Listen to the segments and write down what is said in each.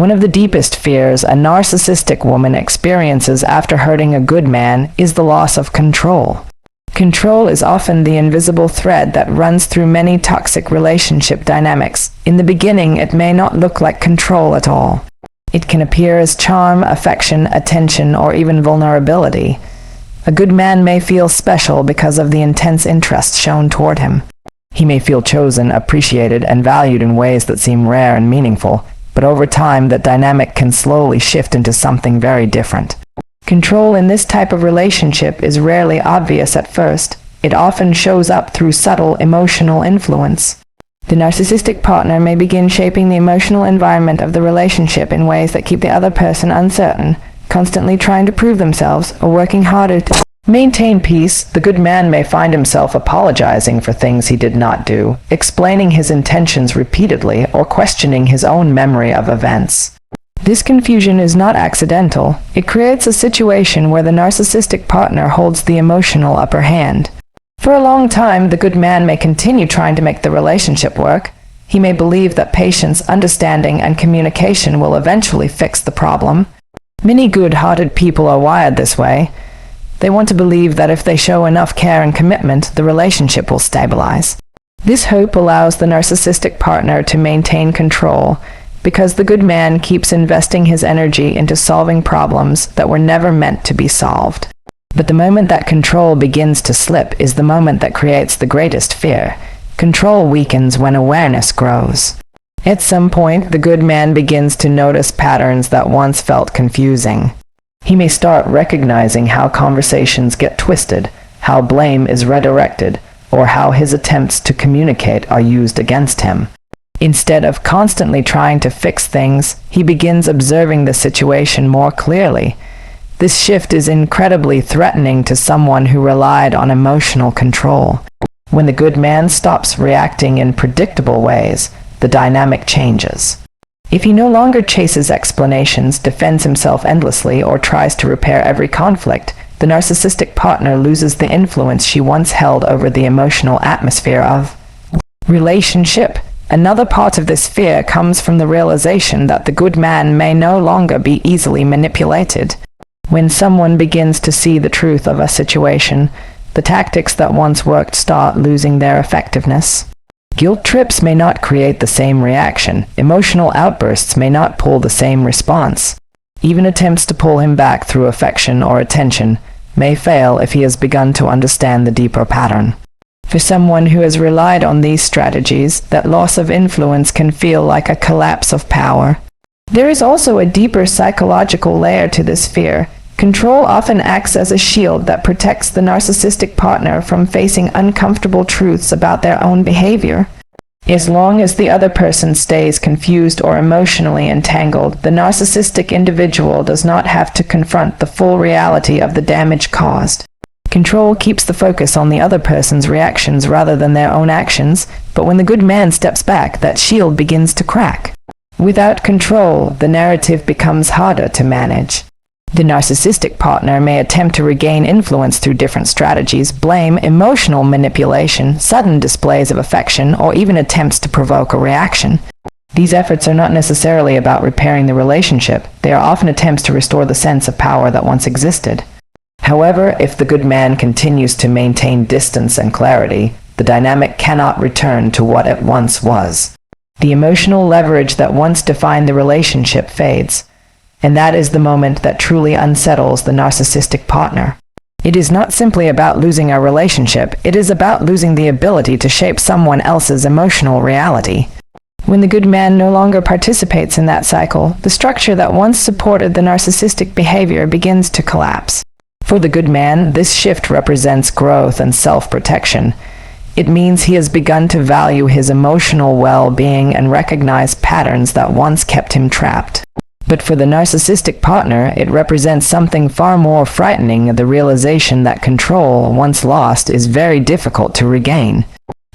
One of the deepest fears a narcissistic woman experiences after hurting a good man is the loss of control. Control is often the invisible thread that runs through many toxic relationship dynamics. In the beginning, it may not look like control at all. It can appear as charm, affection, attention, or even vulnerability. A good man may feel special because of the intense interest shown toward him. He may feel chosen, appreciated, and valued in ways that seem rare and meaningful, but over time that dynamic can slowly shift into something very different. Control in this type of relationship is rarely obvious at first. It often shows up through subtle emotional influence. The narcissistic partner may begin shaping the emotional environment of the relationship in ways that keep the other person uncertain, constantly trying to prove themselves or working harder to maintain peace. The good man may find himself apologizing for things he did not do, explaining his intentions repeatedly, or questioning his own memory of events. This confusion is not accidental. It creates a situation where the narcissistic partner holds the emotional upper hand. For a long time, the good man may continue trying to make the relationship work. He may believe that patience, understanding, and communication will eventually fix the problem. Many good-hearted people are wired this way. They want to believe that if they show enough care and commitment, the relationship will stabilize. This hope allows the narcissistic partner to maintain control, because the good man keeps investing his energy into solving problems that were never meant to be solved. But the moment that control begins to slip is the moment that creates the greatest fear. Control weakens when awareness grows. At some point, the good man begins to notice patterns that once felt confusing. He may start recognizing how conversations get twisted, how blame is redirected, or how his attempts to communicate are used against him. Instead of constantly trying to fix things, he begins observing the situation more clearly. This shift is incredibly threatening to someone who relied on emotional control. When the good man stops reacting in predictable ways, the dynamic changes. If he no longer chases explanations, defends himself endlessly, or tries to repair every conflict, the narcissistic partner loses the influence she once held over the emotional atmosphere of relationship. Another part of this fear comes from the realization that the good man may no longer be easily manipulated. When someone begins to see the truth of a situation, the tactics that once worked start losing their effectiveness. Guilt trips may not create the same reaction. Emotional outbursts may not pull the same response. Even attempts to pull him back through affection or attention may fail if he has begun to understand the deeper pattern. For someone who has relied on these strategies, that loss of influence can feel like a collapse of power. There is also a deeper psychological layer to this fear. Control often acts as a shield that protects the narcissistic partner from facing uncomfortable truths about their own behavior. As long as the other person stays confused or emotionally entangled, the narcissistic individual does not have to confront the full reality of the damage caused. Control keeps the focus on the other person's reactions rather than their own actions, but when the good man steps back, that shield begins to crack. Without control, the narrative becomes harder to manage. The narcissistic partner may attempt to regain influence through different strategies: blame, emotional manipulation, sudden displays of affection, or even attempts to provoke a reaction. These efforts are not necessarily about repairing the relationship. They are often attempts to restore the sense of power that once existed. However, if the good man continues to maintain distance and clarity, the dynamic cannot return to what it once was. The emotional leverage that once defined the relationship fades. And that is the moment that truly unsettles the narcissistic partner. It is not simply about losing a relationship, it is about losing the ability to shape someone else's emotional reality. When the good man no longer participates in that cycle, the structure that once supported the narcissistic behavior begins to collapse. For the good man, this shift represents growth and self-protection. It means he has begun to value his emotional well-being and recognize patterns that once kept him trapped. But for the narcissistic partner, it represents something far more frightening: the realization that control, once lost, is very difficult to regain.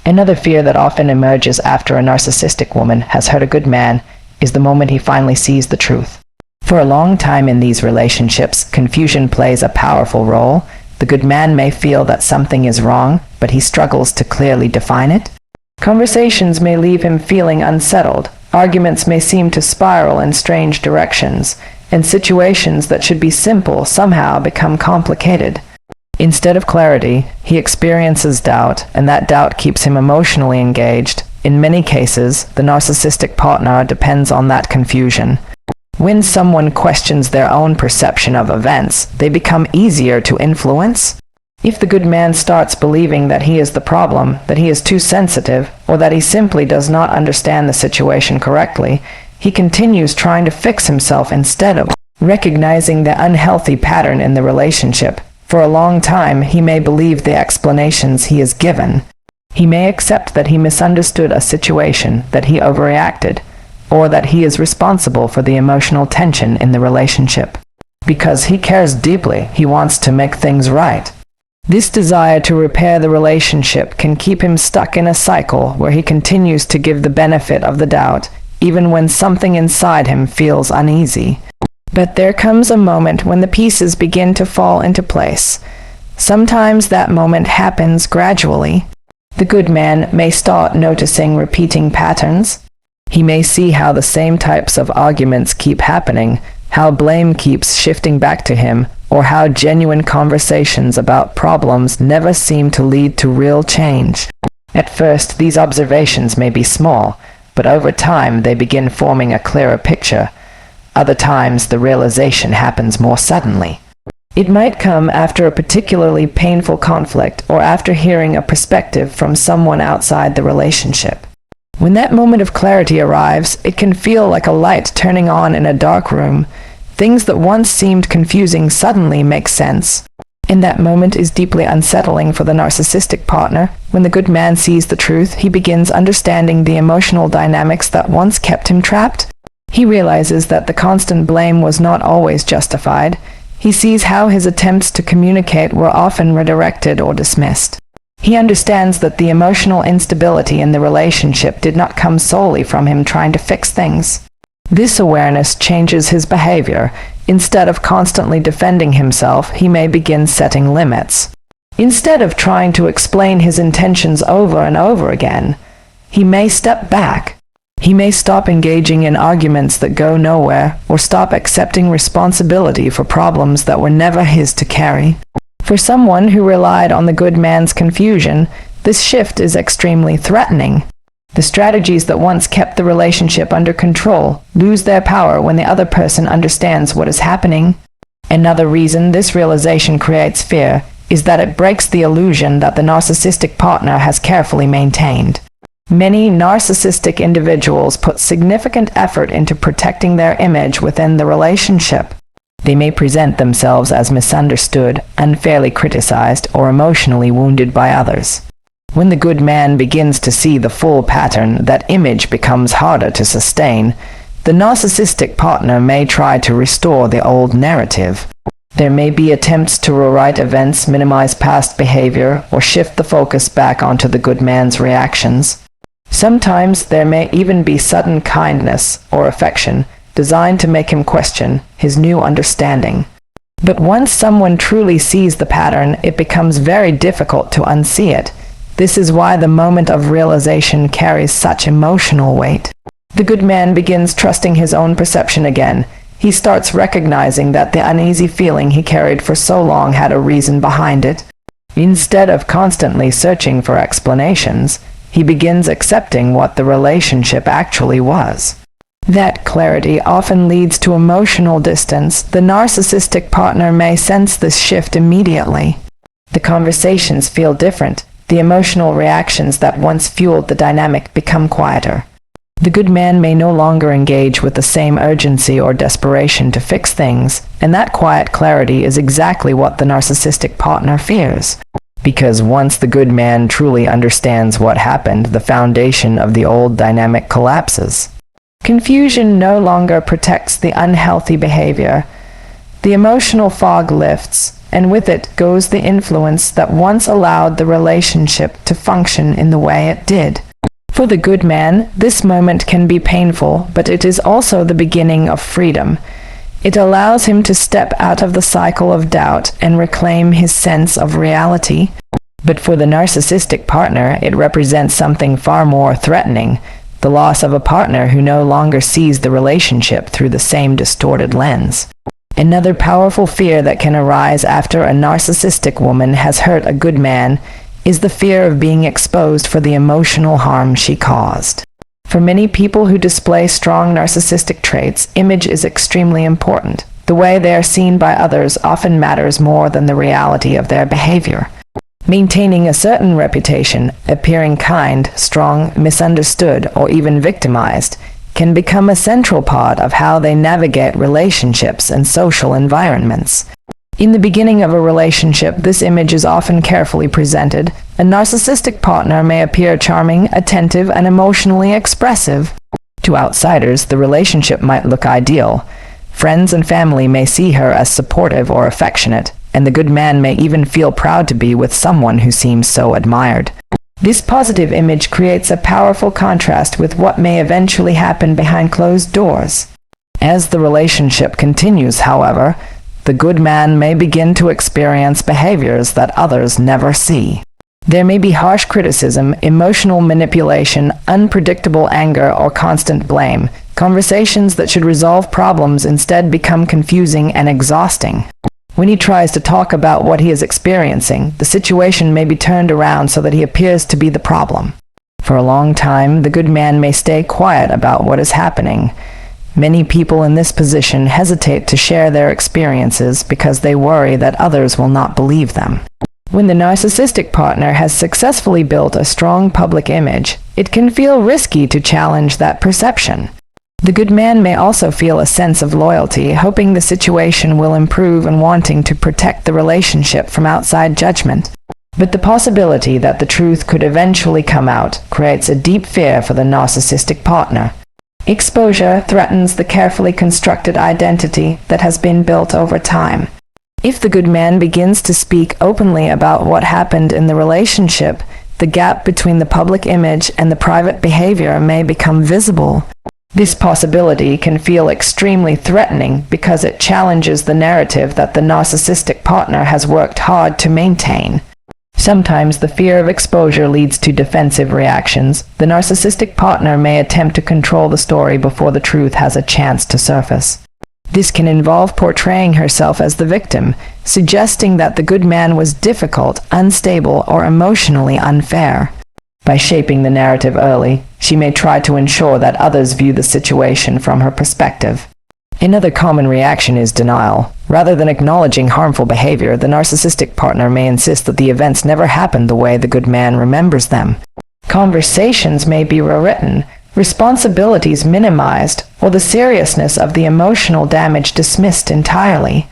Another fear that often emerges after a narcissistic woman has hurt a good man is the moment he finally sees the truth. For a long time in these relationships, confusion plays a powerful role. The good man may feel that something is wrong, but he struggles to clearly define it. Conversations may leave him feeling unsettled, Arguments may seem to spiral in strange directions, and situations that should be simple somehow become complicated. Instead of clarity, he experiences doubt, and that doubt keeps him emotionally engaged. In many cases, the narcissistic partner depends on that confusion. When someone questions their own perception of events, they become easier to influence. If the good man starts believing that he is the problem, that he is too sensitive, or that he simply does not understand the situation correctly, he continues trying to fix himself instead of recognizing the unhealthy pattern in the relationship. For a long time, he may believe the explanations he is given. He may accept that he misunderstood a situation, that he overreacted, or that he is responsible for the emotional tension in the relationship. Because he cares deeply, he wants to make things right. This desire to repair the relationship can keep him stuck in a cycle where he continues to give the benefit of the doubt, even when something inside him feels uneasy. But there comes a moment when the pieces begin to fall into place. Sometimes that moment happens gradually. The good man may start noticing repeating patterns. He may see how the same types of arguments keep happening, how blame keeps shifting back to him, or how genuine conversations about problems never seem to lead to real change. At first, these observations may be small, but over time they begin forming a clearer picture. Other times, the realization happens more suddenly. It might come after a particularly painful conflict or after hearing a perspective from someone outside the relationship. When that moment of clarity arrives, it can feel like a light turning on in a dark room. Things that once seemed confusing suddenly make sense. And that moment is deeply unsettling for the narcissistic partner. When the good man sees the truth, he begins understanding the emotional dynamics that once kept him trapped. He realizes that the constant blame was not always justified. He sees how his attempts to communicate were often redirected or dismissed. He understands that the emotional instability in the relationship did not come solely from him trying to fix things. This awareness changes his behavior. Instead of constantly defending himself, he may begin setting limits. Instead of trying to explain his intentions over and over again, he may step back. He may stop engaging in arguments that go nowhere, or stop accepting responsibility for problems that were never his to carry. For someone who relied on the good man's confusion, this shift is extremely threatening. The strategies that once kept the relationship under control lose their power when the other person understands what is happening. Another reason this realization creates fear is that it breaks the illusion that the narcissistic partner has carefully maintained. Many narcissistic individuals put significant effort into protecting their image within the relationship. They may present themselves as misunderstood, unfairly criticized, or emotionally wounded by others. When the good man begins to see the full pattern, that image becomes harder to sustain. The narcissistic partner may try to restore the old narrative. There may be attempts to rewrite events, minimize past behavior, or shift the focus back onto the good man's reactions. Sometimes there may even be sudden kindness or affection designed to make him question his new understanding. But once someone truly sees the pattern, it becomes very difficult to unsee it. This is why the moment of realization carries such emotional weight. The good man begins trusting his own perception again. He starts recognizing that the uneasy feeling he carried for so long had a reason behind it. Instead of constantly searching for explanations, he begins accepting what the relationship actually was. That clarity often leads to emotional distance. The narcissistic partner may sense this shift immediately. The conversations feel different. The emotional reactions that once fueled the dynamic become quieter. The good man may no longer engage with the same urgency or desperation to fix things, and that quiet clarity is exactly what the narcissistic partner fears. Because once the good man truly understands what happened, the foundation of the old dynamic collapses. Confusion no longer protects the unhealthy behavior. The emotional fog lifts, and with it goes the influence that once allowed the relationship to function in the way it did. For the good man, this moment can be painful, but it is also the beginning of freedom. It allows him to step out of the cycle of doubt and reclaim his sense of reality. But for the narcissistic partner, it represents something far more threatening. The the loss of a partner who no longer sees the relationship through the same distorted lens. Another powerful fear that can arise after a narcissistic woman has hurt a good man is the fear of being exposed for the emotional harm she caused. For many people who display strong narcissistic traits, image is extremely important. The way they are seen by others often matters more than the reality of their behavior. Maintaining a certain reputation, appearing kind, strong, misunderstood, or even victimized, can become a central part of how they navigate relationships and social environments. In the beginning of a relationship, this image is often carefully presented. A narcissistic partner may appear charming, attentive, and emotionally expressive. To outsiders, the relationship might look ideal. Friends and family may see her as supportive or affectionate, and the good man may even feel proud to be with someone who seems so admired. This positive image creates a powerful contrast with what may eventually happen behind closed doors. As the relationship continues, however, the good man may begin to experience behaviors that others never see. There may be harsh criticism, emotional manipulation, unpredictable anger, or constant blame. Conversations that should resolve problems instead become confusing and exhausting. When he tries to talk about what he is experiencing, the situation may be turned around so that he appears to be the problem. For a long time, the good man may stay quiet about what is happening. Many people in this position hesitate to share their experiences because they worry that others will not believe them. When the narcissistic partner has successfully built a strong public image, it can feel risky to challenge that perception. The good man may also feel a sense of loyalty, hoping the situation will improve and wanting to protect the relationship from outside judgment. But the possibility that the truth could eventually come out creates a deep fear for the narcissistic partner. Exposure threatens the carefully constructed identity that has been built over time. If the good man begins to speak openly about what happened in the relationship, the gap between the public image and the private behavior may become visible. This possibility can feel extremely threatening because it challenges the narrative that the narcissistic partner has worked hard to maintain. Sometimes the fear of exposure leads to defensive reactions. The narcissistic partner may attempt to control the story before the truth has a chance to surface. This can involve portraying herself as the victim, suggesting that the good man was difficult, unstable, or emotionally unfair. By shaping the narrative early, she may try to ensure that others view the situation from her perspective. Another common reaction is denial. Rather than acknowledging harmful behavior, the narcissistic partner may insist that the events never happened the way the good man remembers them. Conversations may be rewritten, responsibilities minimized, or the seriousness of the emotional damage dismissed entirely.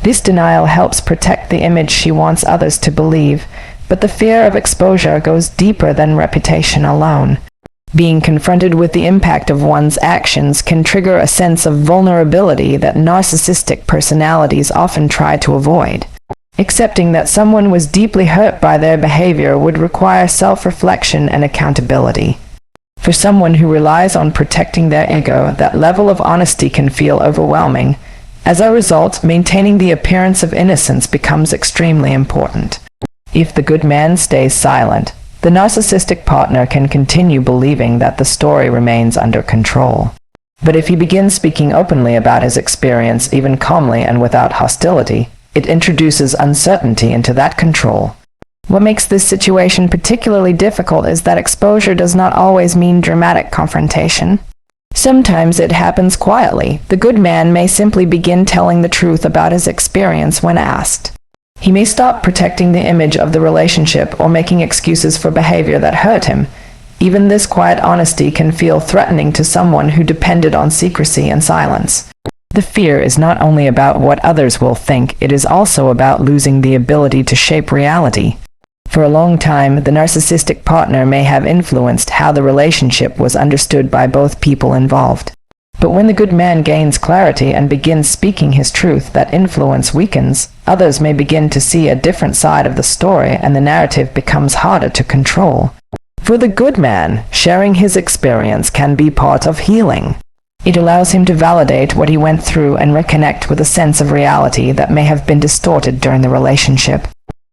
This denial helps protect the image she wants others to believe, but the fear of exposure goes deeper than reputation alone. Being confronted with the impact of one's actions can trigger a sense of vulnerability that narcissistic personalities often try to avoid. Accepting that someone was deeply hurt by their behavior would require self-reflection and accountability. For someone who relies on protecting their ego, that level of honesty can feel overwhelming. As a result, maintaining the appearance of innocence becomes extremely important. If the good man stays silent, the narcissistic partner can continue believing that the story remains under control. But if he begins speaking openly about his experience, even calmly and without hostility, it introduces uncertainty into that control. What makes this situation particularly difficult is that exposure does not always mean dramatic confrontation. Sometimes it happens quietly. The good man may simply begin telling the truth about his experience when asked. He may stop protecting the image of the relationship or making excuses for behavior that hurt him. Even this quiet honesty can feel threatening to someone who depended on secrecy and silence. The fear is not only about what others will think, it is also about losing the ability to shape reality. For a long time, the narcissistic partner may have influenced how the relationship was understood by both people involved. But when the good man gains clarity and begins speaking his truth, that influence weakens. Others may begin to see a different side of the story, and the narrative becomes harder to control. For the good man, sharing his experience can be part of healing. It allows him to validate what he went through and reconnect with a sense of reality that may have been distorted during the relationship.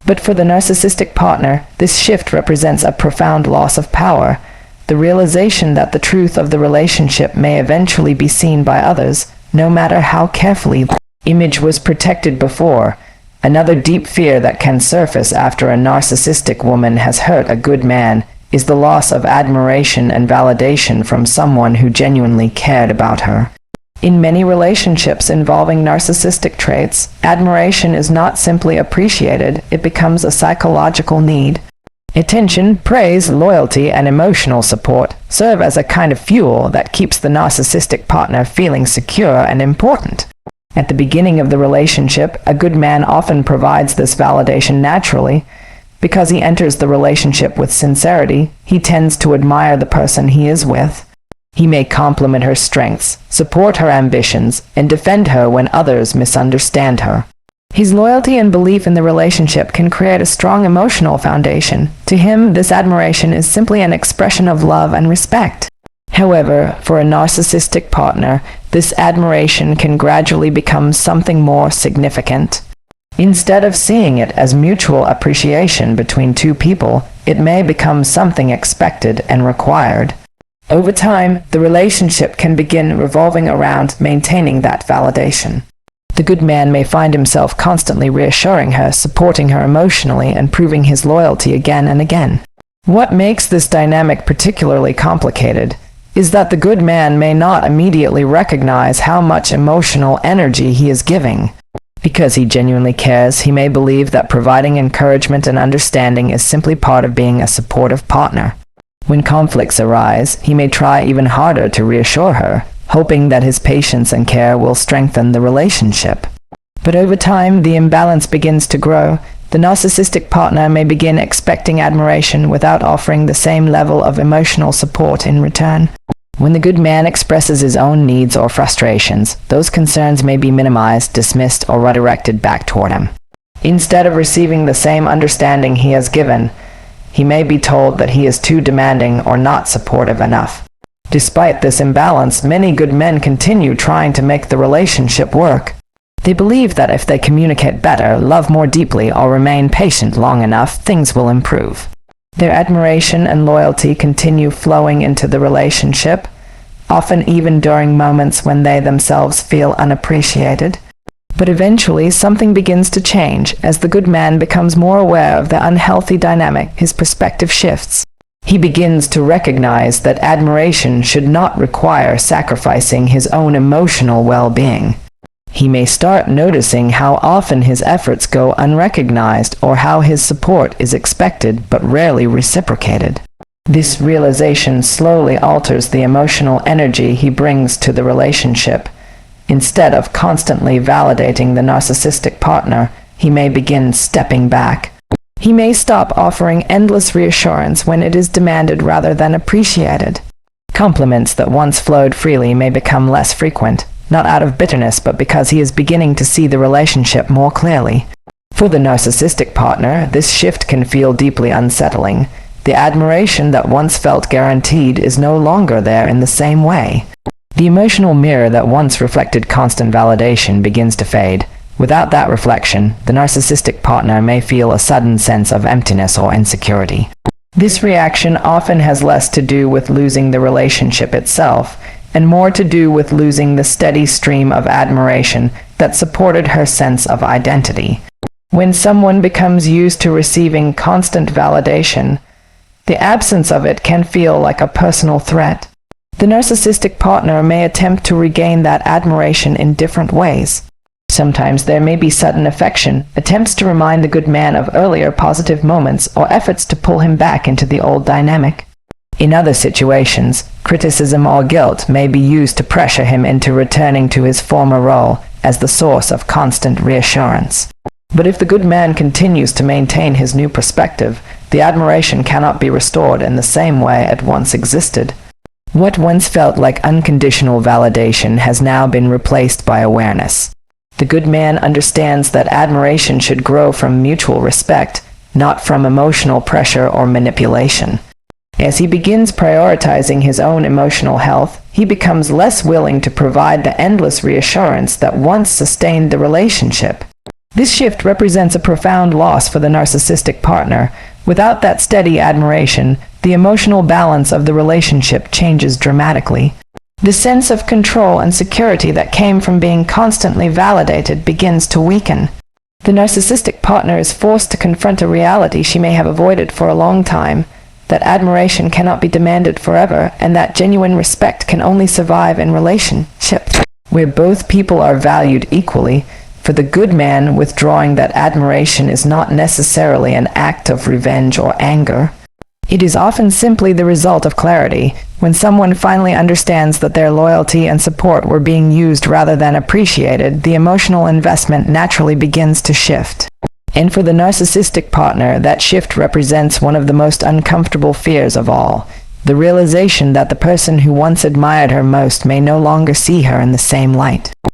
But for the narcissistic partner, this shift represents a profound loss of power. The realization that the truth of the relationship may eventually be seen by others, no matter how carefully the image was protected before. Another deep fear that can surface after a narcissistic woman has hurt a good man is the loss of admiration and validation from someone who genuinely cared about her. In many relationships involving narcissistic traits, admiration is not simply appreciated, it becomes a psychological need. Attention, praise, loyalty, and emotional support serve as a kind of fuel that keeps the narcissistic partner feeling secure and important. At the beginning of the relationship, a good man often provides this validation naturally. Because he enters the relationship with sincerity, he tends to admire the person he is with. He may compliment her strengths, support her ambitions, and defend her when others misunderstand her. His loyalty and belief in the relationship can create a strong emotional foundation. To him, this admiration is simply an expression of love and respect. However, for a narcissistic partner, this admiration can gradually become something more significant. Instead of seeing it as mutual appreciation between two people, it may become something expected and required. Over time, the relationship can begin revolving around maintaining that validation. The good man may find himself constantly reassuring her, supporting her emotionally, and proving his loyalty again and again. What makes this dynamic particularly complicated is that the good man may not immediately recognize how much emotional energy he is giving. Because he genuinely cares, he may believe that providing encouragement and understanding is simply part of being a supportive partner. When conflicts arise, he may try even harder to reassure her, hoping that his patience and care will strengthen the relationship. But over time, the imbalance begins to grow. The narcissistic partner may begin expecting admiration without offering the same level of emotional support in return. When the good man expresses his own needs or frustrations, those concerns may be minimized, dismissed, or redirected back toward him. Instead of receiving the same understanding he has given, he may be told that he is too demanding or not supportive enough. Despite this imbalance, many good men continue trying to make the relationship work. They believe that if they communicate better, love more deeply, or remain patient long enough, things will improve. Their admiration and loyalty continue flowing into the relationship, often even during moments when they themselves feel unappreciated. But eventually, something begins to change. As the good man becomes more aware of the unhealthy dynamic, his perspective shifts. He begins to recognize that admiration should not require sacrificing his own emotional well-being. He may start noticing how often his efforts go unrecognized or how his support is expected but rarely reciprocated. This realization slowly alters the emotional energy he brings to the relationship. Instead of constantly validating the narcissistic partner, he may begin stepping back. He may stop offering endless reassurance when it is demanded rather than appreciated. Compliments that once flowed freely may become less frequent, not out of bitterness but because he is beginning to see the relationship more clearly. For the narcissistic partner, this shift can feel deeply unsettling. The admiration that once felt guaranteed is no longer there in the same way. The emotional mirror that once reflected constant validation begins to fade. Without that reflection, the narcissistic partner may feel a sudden sense of emptiness or insecurity. This reaction often has less to do with losing the relationship itself, and more to do with losing the steady stream of admiration that supported her sense of identity. When someone becomes used to receiving constant validation, the absence of it can feel like a personal threat. The narcissistic partner may attempt to regain that admiration in different ways. Sometimes there may be sudden affection, attempts to remind the good man of earlier positive moments, or efforts to pull him back into the old dynamic. In other situations, criticism or guilt may be used to pressure him into returning to his former role as the source of constant reassurance. But if the good man continues to maintain his new perspective, the admiration cannot be restored in the same way it once existed. What once felt like unconditional validation has now been replaced by awareness. The good man understands that admiration should grow from mutual respect, not from emotional pressure or manipulation. As he begins prioritizing his own emotional health, he becomes less willing to provide the endless reassurance that once sustained the relationship. This shift represents a profound loss for the narcissistic partner. Without that steady admiration, the emotional balance of the relationship changes dramatically. The sense of control and security that came from being constantly validated begins to weaken. The narcissistic partner is forced to confront a reality she may have avoided for a long time, that admiration cannot be demanded forever, and that genuine respect can only survive in relationships where both people are valued equally. For the good man, withdrawing that admiration is not necessarily an act of revenge or anger. It is often simply the result of clarity. When someone finally understands that their loyalty and support were being used rather than appreciated, the emotional investment naturally begins to shift. And for the narcissistic partner, that shift represents one of the most uncomfortable fears of all. The realization that the person who once admired her most may no longer see her in the same light.